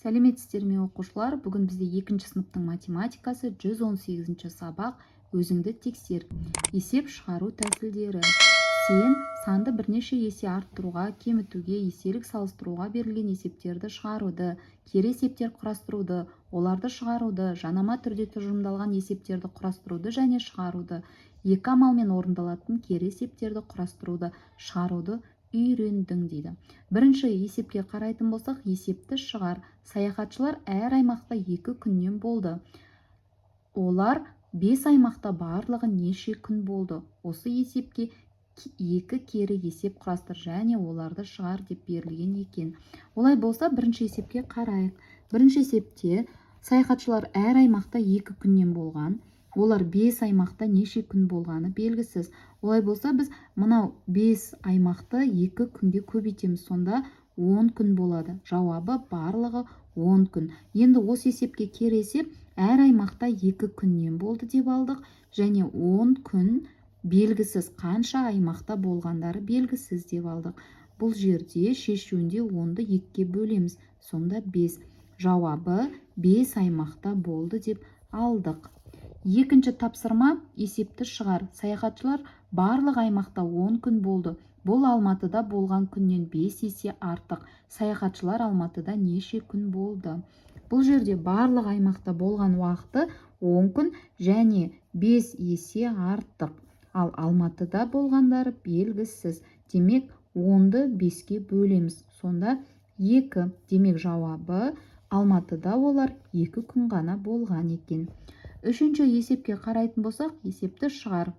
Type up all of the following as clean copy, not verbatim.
Сәлеметсіздер ме оқушылар? Бүгін бізде 2-ші сыныптың математикасы 118-ші сабақ. Өзіңді тексер. Есеп шығару тәсілдері. Сен санды бірнеше есе арттыруға, кемітуге, еселік салыстыруға берілген есептерді шығаруды, кері есептер құрастыруды, оларды шығаруды, жанама түрде тұжырымдалған есептерді құрастыруды және шығаруды, екі амалмен орындалатын кері есептерді құрастыруды, шығаруды үйрендің дейді. Бірінші есепке қарайтын болсақ, есепті шығар. Саяхатшылар әр аймақта 2 күннен болды. Олар 5 аймақта барлығы неше күн болды? Осы есепке 2 кері есеп құрастыр және оларды шығар деп берілген екен. Олай болса, бірінші есепке қарайық. Бірінші есепте саяхатшылар әр аймақта 2 күннен болған. Олар 5 аймақта неше күн болғаны белгісіз. Олай болса, біз мынау 5 аймақты 2 күнге көбейтеміз, сонда 10 күн болады. Жауабы барлығы 10 күн. Енді осы есепке кері есеп әр аймақта 2 күннен болды деп алдық, және 10 күн белгісіз, қанша аймақта болғандары белгісіз деп алдық. Бұл жерде шешуінде 10-ды 2-ке бөлеміз, сонда 5. Жауабы 5 аймақта болды деп алдық. Екінші тапсырма, есепті шығар. Саяхатшылар барлық аймақта 10 күн болды. Бұл Алматыда болған күннен 5 есе артық. Саяхатшылар Алматыда неше күн болды? Бұл жерде барлық аймақта болған уақыты 10 күн және 5 есе артық. Ал Алматыда болғандары белгісіз. Демек, 10-ды 5-ке бөлеміз. Сонда 2. Демек, жауабы Алматыда олар 2 күн ғана болған екен. Үшінші есепке қарайтын болсақ, есепті шығар.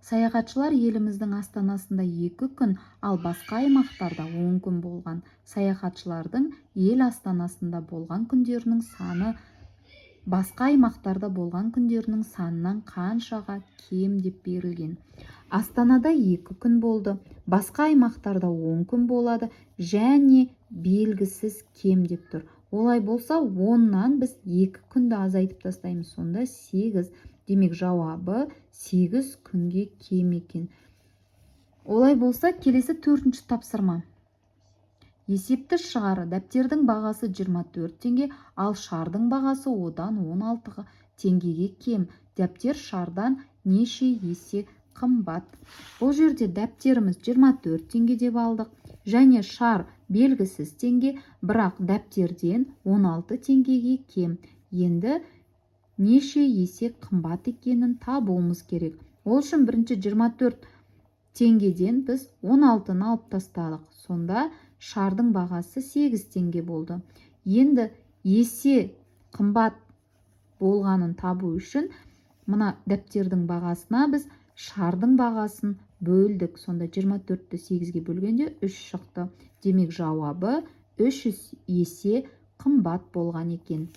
Саяхатшылар еліміздің астанасында 2 күн, ал басқа аймақтарда 10 күн болған. Саяхатшылардың ел астанасында болған күндерінің саны басқа аймақтарда болған күндерінің санынан қаншаға кем деп берілген. Астанада 2 күн болды, басқа аймақтарда 10 күн болады және белгісіз кем деп тұр. Олай болса, 10-нан біз 2 күнді азайтып тастаймыз, сонда 8. Демек, жауабы 8 күнге кем екен. Олай болса, келесі 4-ші тапсырма. Есепті шығар. Дәптердің бағасы 24 теңге, ал шардың бағасы одан 16 теңгеге кем. Дәптер шардан неше есе қымбат? Бұл жерде дәптеріміз 24 теңге деп алдық, және шар белгісіз теңге, бірақ дәптерден 16 теңгеге кем. Енді неше есе қымбат екенін табуымыз керек. Ол үшін бірінші 24 теңгеден біз 16-ны алып тастадық. Сонда шардың бағасы 8 теңге болды. Енді есе қымбат болғанын табу үшін мына дәптердің бағасына біз шардың бағасын бөлдік. Сонда 24-ті 8-ге бөлгенде 3 шықты. Демек, жауабы 3 есе қымбат болған екен.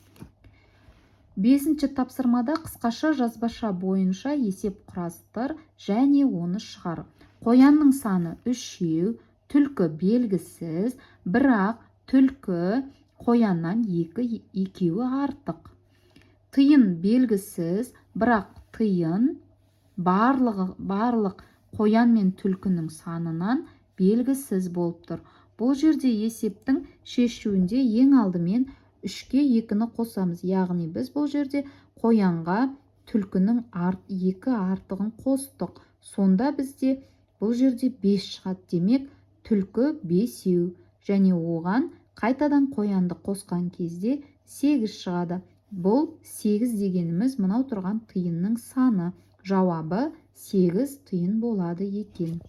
5-ші тапсырмада қысқаша жазбаша бойынша есеп құрастыр және оны шығар. Қоянның саны 3, түлкі белгісіз, бірақ түлкі қояннан 2 артық. Тиын белгісіз, бірақ тиын барлық қоян мен түлкінің санынан белгісіз болып тұр. Бұл жерде есептің шешуінде ең алдымен 3-ке 2-ні қосамыз. Яғни біз бұл жерде қоянға түлкінің 2 артығын қостық. Сонда бізде бұл жерде 5 шығады. Демек, түлкі 5 және оған қайтадан қоянды қосқан кезде 8 шығады. Бұл 8 дегеніміз мынау тұрған тиынның саны. Жауабы 8 тиын болады екен.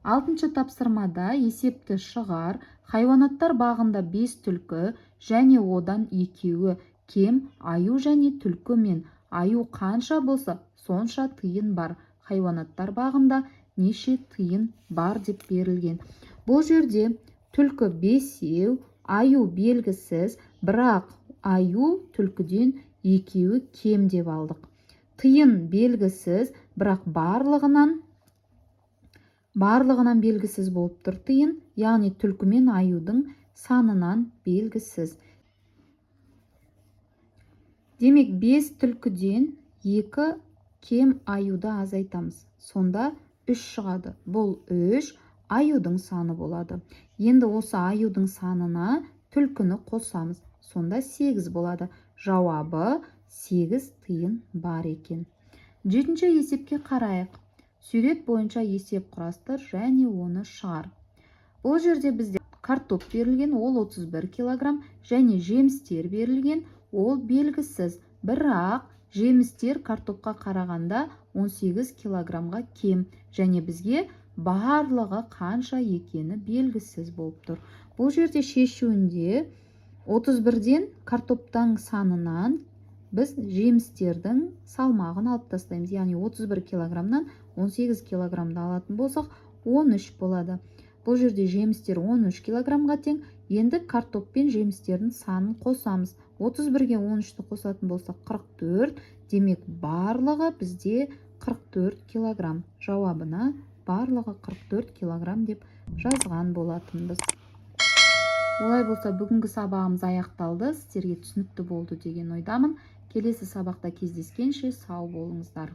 6-ші тапсырмада есепті шығар. Хайуанаттар бағында 5 түлкі және одан 2 кем аю және түлкі мен аю қанша болса, сонша тиын бар. Хайуанаттар бағында неше тиын бар деп берілген. Бұл жерде түлкі 5, аю белгісіз, бірақ аю түлкіден 2 кем деп алдық. Тиын белгісіз, бірақ барлығынан белгісіз болып тұр тиын, яғни түлкі мен аюдың санынан белгісіз. Демек, 5 түлкіден 2 кем аюды азайтамыз. Сонда 3 шығады. Бұл 3 аюдың саны болады. Енді осы аюдың санына түлкіні қосамыз. Сонда 8 болады. Жауабы 8 тиын бар екен. Жетінші есепке қарайық. Сурет бойынша есеп құрастыр және оны шығар. Бұл жерде бізде картоп берілген, ол 31 килограмм, және жемістер берілген, ол белгісіз. Бірақ жемістер картопқа қарағанда 18 килограммға кем, және бізге барлығы қанша екені белгісіз болып тұр. Бұл жерде шешуінде 31-ден картоптың санынан біз жемістердің салмағын алып тастаймыз. Яғни 31 килограммнан 18 килограммды алатын болсақ, 13 болады. Бұл жерде жемістер 13 килограммға тең. Енді картоп пен жемістердің санын қосамыз. 31-ге 13-ті қосатын болсақ 44. Демек барлығы бізде 44 килограмм. Жауабына барлығы 44 килограмм деп жазған болатынбыз. Олай болса, бүгінгі сабағымыз аяқталды. Сіздерге түсінікті болды деген ойдамын. Келесі сабақта кездескенше сау болыңыздар.